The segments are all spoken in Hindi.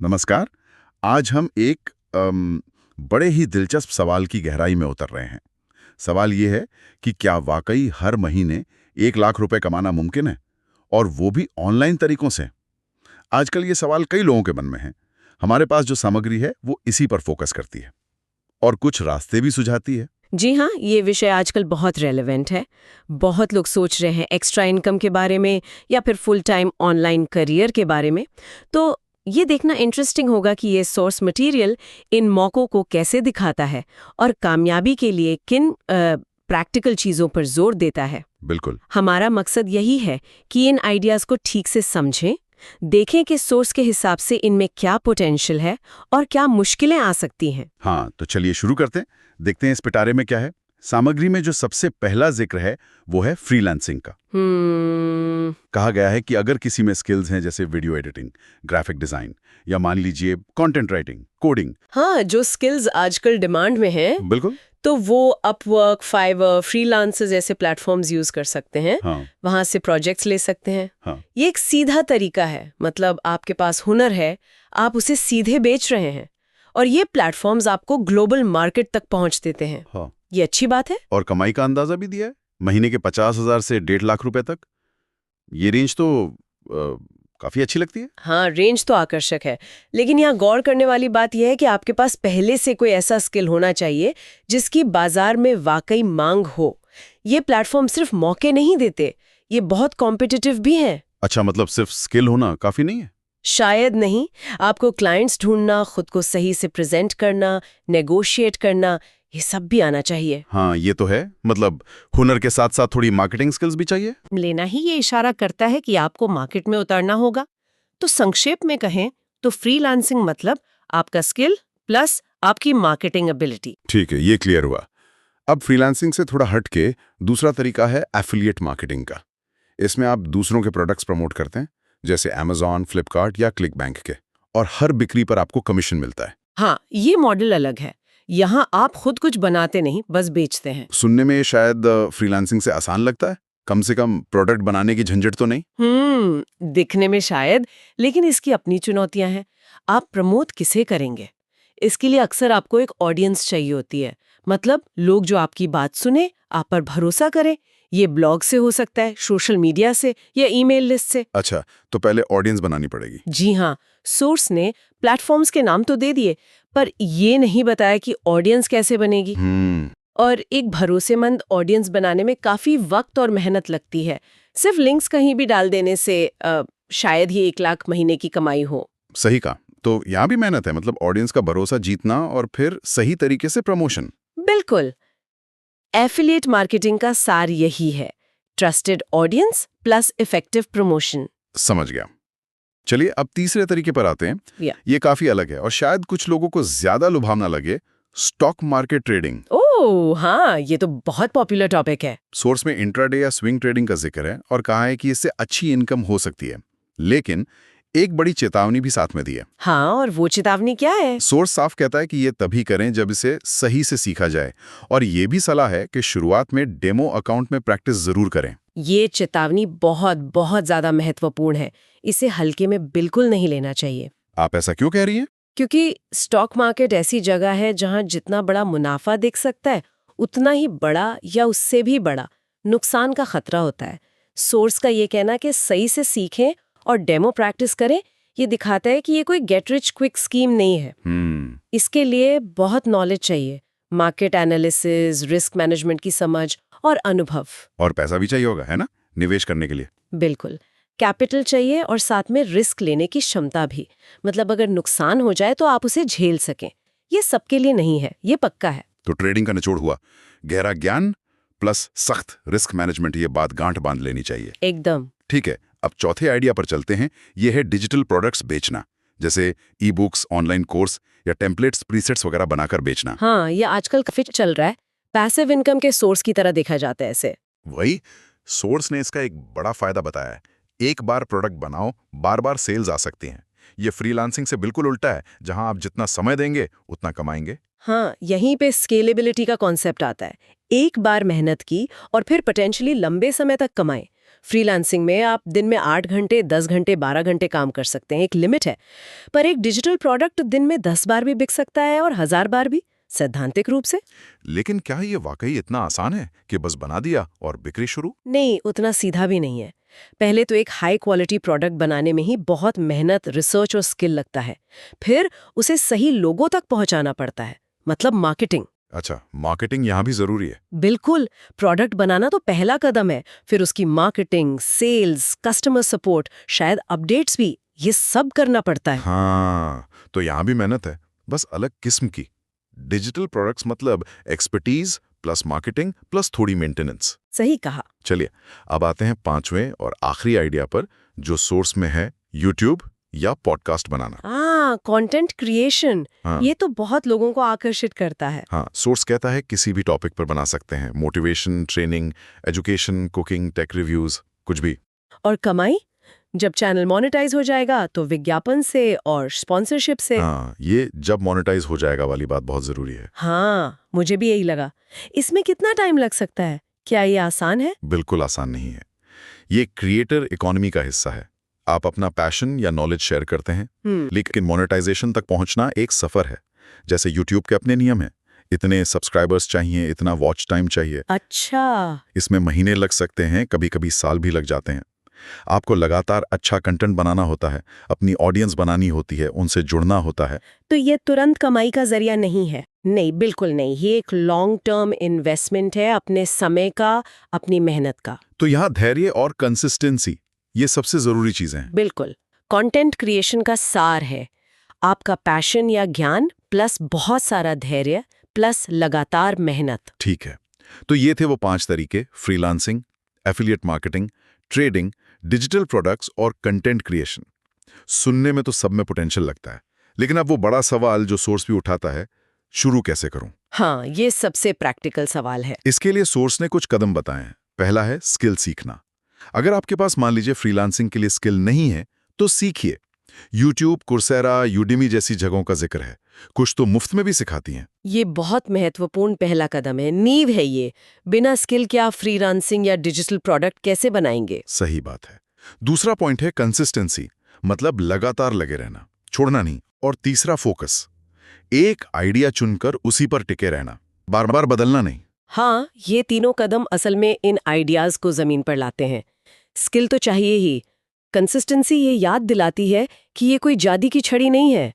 नमस्कार। आज हम एक बड़े ही दिलचस्प सवाल की गहराई में उतर रहे हैं। सवाल ये है कि क्या वाकई हर महीने 1 लाख रुपए कमाना मुमकिन है, और वो भी ऑनलाइन तरीकों से? आजकल ये सवाल कई लोगों के मन में है। हमारे पास जो सामग्री है वो इसी पर फोकस करती है और कुछ रास्ते भी सुझाती है। जी हाँ, ये विषय आजकल बहुत रेलेवेंट है। बहुत लोग सोच रहे हैं एक्स्ट्रा इनकम के बारे में या फिर फुल टाइम ऑनलाइन करियर के बारे में। तो ये देखना इंटरेस्टिंग होगा कि ये सोर्स मटेरियल इन मौकों को कैसे दिखाता है और कामयाबी के लिए किन प्रैक्टिकल चीज़ों पर जोर देता है। बिल्कुल। हमारा मकसद यही है कि इन आइडियाज़ को ठीक से समझें, देखें कि सोर्स के हिसाब से इनमें क्या पोटेंशियल है और क्या मुश्किलें आ सकती हैं। हाँ, तो चलिए शुरू करते हैं। देखते हैं इस पिटारे में क्या है। सामग्री में जो सबसे पहला जिक्र है वो है फ्रीलांसिंग का। कहा गया है कि अगर किसी में स्किल्स हैं जैसे वीडियो एडिटिंग, ग्राफिक डिजाइन या मान लीजिए कंटेंट राइटिंग, कोडिंग। हाँ, जो स्किल्स आजकल डिमांड में हैं, बिल्कुल। तो वो अपवर्क, फाइवर, फ्रीलांसर जैसे प्लेटफॉर्म्स यूज कर सकते हैं। हाँ। वहां से प्रोजेक्ट्स ले सकते हैं। हाँ। ये एक सीधा तरीका है, मतलब आपके पास हुनर है, आप उसे सीधे बेच रहे हैं और ये प्लेटफॉर्म्स आपको ग्लोबल मार्केट तक पहुंच देते हैं। हाँ। ये अच्छी बात है। और कमाई का अंदाजा भी दिया है, महीने के 50,000 से 1.5 लाख रुपए तक। ये रेंज तो काफी अच्छी लगती है। हाँ, रेंज तो आकर्षक है, लेकिन यहाँ गौर करने वाली बात यह है कि आपके पास पहले से कोई ऐसा स्किल होना चाहिए जिसकी बाजार में वाकई मांग हो। ये प्लेटफॉर्म सिर्फ मौके नहीं देते, ये बहुत कॉम्पिटिटिव भी हैं। अच्छा, मतलब सिर्फ स्किल होना काफी नहीं है? शायद नहीं। आपको क्लाइंट्स ढूंढना, खुद को सही से प्रेजेंट करना, नेगोशिएट करना, ये सब भी आना चाहिए। हाँ, ये तो है। मतलब हुनर के साथ साथ थोड़ी मार्केटिंग स्किल्स भी चाहिए। लेना ही ये इशारा करता है कि आपको मार्केट में उतरना होगा। तो संक्षेप में कहें तो फ्रीलांसिंग मतलब आपका स्किल प्लस आपकी मार्केटिंग एबिलिटी। ठीक है, ये क्लियर हुआ। अब फ्रीलांसिंग से थोड़ा हट के दूसरा तरीका है एफिलिएट मार्केटिंग का। इसमें आप दूसरों के प्रोडक्ट्स प्रमोट करते हैं, जैसे Amazon, फ्लिपकार्ट या क्लिकबैंक के, और हर बिक्री पर आपको कमीशन मिलता है। हाँ, ये मॉडल अलग है। यहाँ आप खुद कुछ बनाते नहीं, बस बेचते हैं। सुनने में शायद फ्रीलांसिंग से आसान लगता है। कम से कम प्रोडक्ट बनाने की झंझट तो नहीं। दिखने में शायद, लेकिन इसकी अपनी चुनौतियां हैं। आप प्रमोट किसे करेंगे? इसके लिए अक्सर आपको एक ऑडियंस चाहिए होती है, मतलब लोग जो आपकी बात सुने, आप पर भरोसा करें। ये ब्लॉग से हो सकता है, सोशल मीडिया से या ईमेल लिस्ट से। अच्छा, तो पहले ऑडियंस बनानी पड़ेगी। जी हाँ, सोर्स ने प्लेटफॉर्म्स के नाम तो दे दिए, पर ये नहीं बताया कि ऑडियंस कैसे बनेगी। और एक भरोसेमंद ऑडियंस बनाने में काफी वक्त और मेहनत लगती है। सिर्फ लिंक्स कहीं भी डाल देने से शायद ही 1 लाख महीने की कमाई हो। सही कहा। तो यहाँ भी मेहनत है, मतलब ऑडियंस का भरोसा जीतना और फिर सही तरीके से प्रमोशन। बिल्कुल। एफिलिएट मार्केटिंग का सार यही है, trusted audience plus effective promotion. समझ गया। चलिए अब तीसरे तरीके पर आते हैं। ये काफी अलग है और शायद कुछ लोगों को ज्यादा लुभावना लगे, स्टॉक मार्केट ट्रेडिंग। ओह हाँ, ये तो बहुत पॉपुलर टॉपिक है। सोर्स में इंट्राडे या स्विंग ट्रेडिंग का जिक्र है और कहा है कि इससे अच्छी इनकम हो सकती है, लेकिन एक बड़ी चेतावनी भी साथ में दी है। हाँ, और वो चेतावनी क्या है? सोर्स साफ कहता है कि ये तभी करें जब इसे सही से सीखा जाए, और ये भी सलाह है कि शुरुआत में डेमो अकाउंट में प्रैक्टिस जरूर करें। ये चेतावनी बहुत बहुत ज्यादा महत्वपूर्ण है। इसे हल्के में बिल्कुल नहीं लेना चाहिए। आप ऐसा क्यों कह रही हैं? क्योंकि स्टॉक मार्केट ऐसी जगह है जहां जितना बड़ा मुनाफा दिख सकता है, उतना ही बड़ा या उससे भी बड़ा नुकसान का खतरा होता है। सोर्स का ये कहना कि सही से सीखें और डेमो प्रैक्टिस करें, ये दिखाता है कि ये कोई गेट रिच क्विक स्कीम नहीं है। इसके लिए बहुत नॉलेज चाहिए, मार्केट एनालिसिस, रिस्क मैनेजमेंट की समझ और अनुभव। और पैसा भी चाहिए होगा, है ना, निवेश करने के लिए। बिल्कुल, कैपिटल चाहिए और साथ में रिस्क लेने की क्षमता भी। मतलब अगर नुकसान हो जाए तो आप उसे झेल सकें। ये सबके लिए नहीं है, ये पक्का है। तो ट्रेडिंग का निचोड़ हुआ, गहरा ज्ञान प्लस सख्त रिस्क मैनेजमेंट। ये बात गांठ बांध लेनी चाहिए। एकदम ठीक है, अब चौथे आइडिया पर चलते हैं। ये है डिजिटल प्रोडक्ट्स बेचना, जैसे ई बुक्स, ऑनलाइन कोर्स या टेम्पलेट्स, प्रीसेट्स वगैरह बनाकर बेचना। हाँ, ये आजकल काफी चल रहा है। पैसिव इनकम के सोर्स की तरह देखा जाता है इसे। वही सोर्स ने इसका एक बड़ा फायदा बताया है। एक बार प्रोडक्ट बनाओ, बार बार सेल्स आ सकती हैं। ये फ्रीलांसिंग से बिल्कुल उल्टा है, जहां आप जितना समय देंगे उतना कमाएंगे। हाँ, यहीं पे स्केलेबिलिटी का कॉन्सेप्ट आता है। एक बार मेहनत की और फिर पोटेंशियली लंबे समय तक कमाएं। फ्रीलांसिंग में आप दिन में 8 घंटे, 10 घंटे, 12 घंटे काम कर सकते हैं, एक लिमिट है। पर एक डिजिटल प्रोडक्ट दिन में 10 बार भी बिक सकता है और 1000 बार भी, सैद्धांतिक रूप से। लेकिन क्या ये वाकई इतना आसान है कि बस बना दिया और बिक्री शुरू? नहीं, उतना सीधा भी नहीं है। पहले तो एक हाई क्वालिटी प्रोडक्ट बनाने में ही बहुत मेहनत, रिसर्च और स्किल लगता है। फिर उसे सही लोगों तक पहुंचाना पड़ता है, मतलब मार्केटिंग। अच्छा, मार्केटिंग यहाँ भी जरूरी है। बिल्कुल, प्रोडक्ट बनाना तो पहला कदम है, फिर उसकी मार्केटिंग, सेल्स, कस्टमर सपोर्ट, शायद अपडेट्स भी, ये सब करना पड़ता है। हाँ, तो यहाँ भी मेहनत है, बस अलग किस्म की। डिजिटल प्रोडक्ट्स मतलब एक्सपर्टीज प्लस मार्केटिंग प्लस थोड़ी मेंटेनेंस। सही कहा। चलिए, अब आते हैं पांचवें और आखिरी आइडिया पर, जो सोर्स में है यूट्यूब या पॉडकास्ट बनाना। Content creation. हाँ। ये तो बहुत लोगों को आकर्षित करता है। हाँ, सोर्स कहता है किसी भी टॉपिक पर बना सकते हैं, motivation, training, education, cooking, tech reviews, कुछ भी। और कमाई? जब चैनल मोनेटाइज हो जाएगा तो विज्ञापन से और स्पॉन्सरशिप से। हाँ, ये जब मोनेटाइज हो जाएगा वाली बात बहुत जरूरी है। हाँ, मुझे भी यही लगा। इसमें कितना टाइम लग सकता है? क्या ये आसान है? बिल्कुल आसान नहीं है। ये क्रिएटर इकोनॉमी का हिस्सा है। आप अपना पैशन या नॉलेज शेयर करते हैं, लेकिन मोनेटाइजेशन तक पहुंचना एक सफर है। जैसे यूट्यूब के अपने नियम हैं, इतने सब्सक्राइबर्स चाहिए, इतना वॉच टाइम चाहिए। अच्छा। इसमें महीने लग सकते हैं, कभी कभी साल भी लग जाते हैं। आपको लगातार अच्छा कंटेंट बनाना होता है, अपनी ऑडियंस बनानी होती है, उनसे जुड़ना होता है। तो ये तुरंत कमाई का जरिया नहीं है? नहीं, बिल्कुल नहीं। ये एक लॉन्ग टर्म इन्वेस्टमेंट है, अपने समय का, अपनी मेहनत का। तो यहाँ धैर्य और कंसिस्टेंसी, ये सबसे जरूरी चीजें हैं। बिल्कुल। कंटेंट क्रिएशन का सार है आपका पैशन या ज्ञान प्लस बहुत सारा धैर्य प्लस लगातार मेहनत। ठीक है, तो ये थे वो 5 तरीके: freelancing, affiliate marketing, trading, digital products और कंटेंट क्रिएशन। सुनने में तो सब में पोटेंशियल लगता है, लेकिन अब वो बड़ा सवाल जो सोर्स भी उठाता है, शुरू कैसे करूं? हाँ, ये सबसे प्रैक्टिकल सवाल है। इसके लिए सोर्स ने कुछ कदम बताए हैं। पहला है स्किल सीखना। अगर आपके पास मान लीजिए फ्रीलांसिंग के लिए स्किल नहीं है, तो सीखिए। यूट्यूब, कुर्सेरा, यूडेमी जैसी जगहों का जिक्र है, कुछ तो मुफ्त में भी सिखाती हैं। ये बहुत महत्वपूर्ण पहला कदम है, नींव है ये। बिना स्किल के आप फ्रीलांसिंग या डिजिटल प्रोडक्ट कैसे बनाएंगे? सही बात है। दूसरा पॉइंट है कंसिस्टेंसी, मतलब लगातार लगे रहना, छोड़ना नहीं। और तीसरा फोकस, एक आइडिया चुनकर उसी पर टिके रहना, बार बार बदलना नहीं। हाँ, ये तीनों कदम असल में इन आइडियाज को जमीन पर लाते हैं। स्किल तो चाहिए ही, कंसिस्टेंसी ये याद दिलाती है कि ये कोई जादू की छड़ी नहीं है।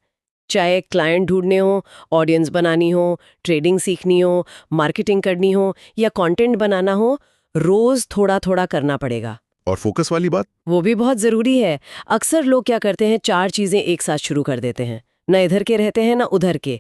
चाहे क्लाइंट ढूंढने हो, ऑडियंस बनानी हो, ट्रेडिंग सीखनी हो, मार्केटिंग करनी हो या कंटेंट बनाना हो, रोज थोड़ा थोड़ा करना पड़ेगा। और फोकस वाली बात, वो भी बहुत जरूरी है। अक्सर लोग क्या करते हैं, 4 चीजें एक साथ शुरू कर देते हैं, न इधर के रहते हैं न उधर के।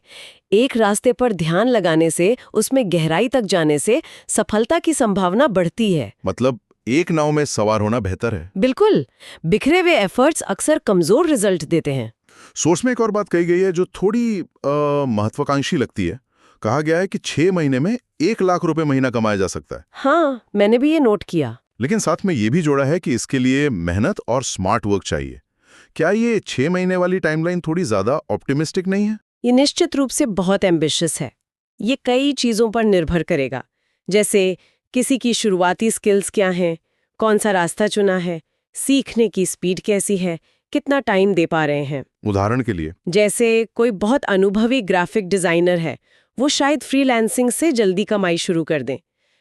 एक रास्ते पर ध्यान लगाने से, उसमें गहराई तक जाने से सफलता की संभावना बढ़ती है। मतलब एक नाव में सवार होना बेहतर है। बिल्कुल, बिखरे हुए एफर्ट्स अक्सर कमजोर रिजल्ट देते हैं। सोर्स में एक और बात कही गई है जो थोड़ी महत्वाकांक्षी लगती है। कहा गया है कि 6 महीने में 1 लाख रुपए महीना कमाया जा सकता है। हाँ, मैंने भी ये नोट किया। लेकिन साथ में ये भी जोड़ा है कि इसके लिए मेहनत और स्मार्ट वर्क चाहिए। क्या ये 6 महीने वाली टाइमलाइन थोड़ी ज्यादा ऑप्टिमिस्टिक नहीं है? ये निश्चित रूप से बहुत एम्बिशियस है। ये कई चीजों पर निर्भर करेगा, जैसे किसी की शुरुआती स्किल्स क्या हैं, कौन सा रास्ता चुना है, सीखने की स्पीड कैसी है, कितना टाइम दे पा रहे हैं। उदाहरण के लिए, जैसे कोई बहुत अनुभवी ग्राफिक डिजाइनर है, वो शायद फ्रीलांसिंग से जल्दी कमाई शुरू कर दें,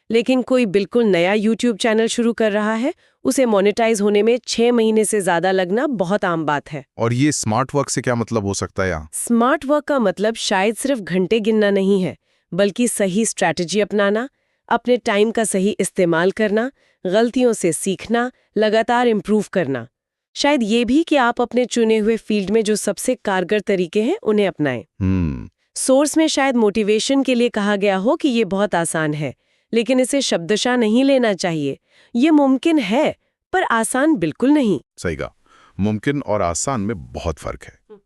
लेकिन कोई बिल्कुल नया यूट्यूब चैनल शुरू कर रहा है, उसे मोनेटाइज होने में 6 महीने से ज्यादा लगना बहुत आम बात है। और ये स्मार्ट वर्क से क्या मतलब हो सकता है यहाँ? स्मार्ट वर्क का मतलब शायद सिर्फ घंटे गिनना नहीं है, बल्कि सही स्ट्रैटेजी अपनाना, अपने टाइम का सही इस्तेमाल करना, गलतियों से सीखना, लगातार इम्प्रूव करना। शायद ये भी कि आप अपने चुने हुए फील्ड में जो सबसे कारगर तरीके हैं उन्हें अपनाएं। सोर्स में शायद मोटिवेशन के लिए कहा गया हो कि ये बहुत आसान है, लेकिन इसे शब्दशः नहीं लेना चाहिए। ये मुमकिन है, पर आसान बिल्कुल नहीं। सही कहा, मुमकिन और आसान में बहुत फर्क है।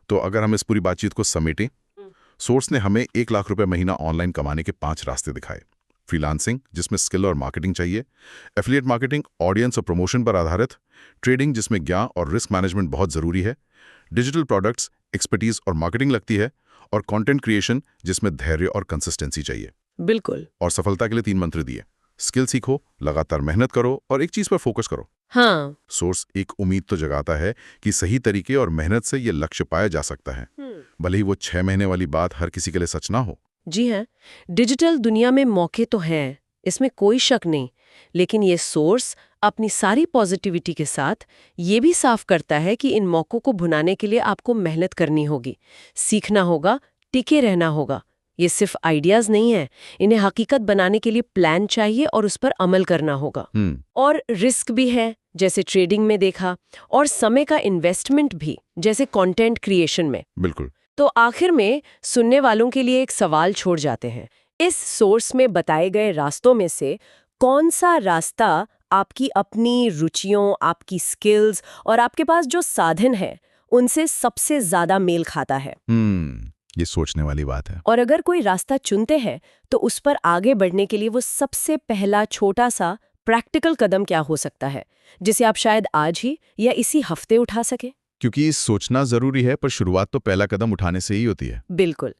तो अगर हम इस पूरी बातचीत को समेटें, सोर्स ने हमें 1 लाख रुपए महीना ऑनलाइन कमाने के 5 रास्ते दिखाए। फ्रीलांसिंग, जिसमें स्किल और मार्केटिंग चाहिए, एफिलिएट मार्केटिंग, ऑडियंस और प्रमोशन पर आधारित, ट्रेडिंग जिसमें ज्ञान और रिस्क मैनेजमेंट बहुत जरूरी है, डिजिटल प्रोडक्ट्स, एक्सपर्टीज और मार्केटिंग लगती है, और कंटेंट क्रिएशन जिसमें धैर्य और कंसिस्टेंसी चाहिए। बिल्कुल। और सफलता के लिए 3 मंत्र दिए: स्किल सीखो, लगातार मेहनत करो और एक चीज पर फोकस करो। हाँ। सोर्स एक उम्मीद तो जगाता है कि सही तरीके और मेहनत से ये लक्ष्य पाया जा सकता है, भले ही वो 6 महीने वाली बात हर किसी के लिए सच ना हो। जी हाँ, डिजिटल दुनिया में मौके तो हैं, इसमें कोई शक नहीं, लेकिन ये सोर्स अपनी सारी पॉजिटिविटी के साथ ये भी साफ करता है कि इन मौकों को भुनाने के लिए आपको मेहनत करनी होगी, सीखना होगा, टिके रहना होगा। ये सिर्फ आइडियाज नहीं है, इन्हें हकीकत बनाने के लिए प्लान चाहिए और उस पर अमल करना होगा। और रिस्क भी है, जैसे ट्रेडिंग में देखा, और समय का इन्वेस्टमेंट भी, जैसे कंटेंट क्रिएशन में। बिल्कुल। तो आखिर में सुनने वालों के लिए एक सवाल छोड़ जाते हैं। इस सोर्स में बताए गए रास्तों में से कौन सा रास्ता आपकी अपनी रुचियों, आपकी स्किल्स और आपके पास जो साधन है उनसे सबसे ज्यादा मेल खाता है? ये सोचने वाली बात है। और अगर कोई रास्ता चुनते हैं तो उस पर आगे बढ़ने के लिए वो सबसे पहला छोटा सा प्रैक्टिकल कदम क्या हो सकता है, जिसे आप शायद आज ही या इसी हफ्ते उठा सके? क्योंकि सोचना जरूरी है, पर शुरुआत तो पहला कदम उठाने से ही होती है। बिल्कुल।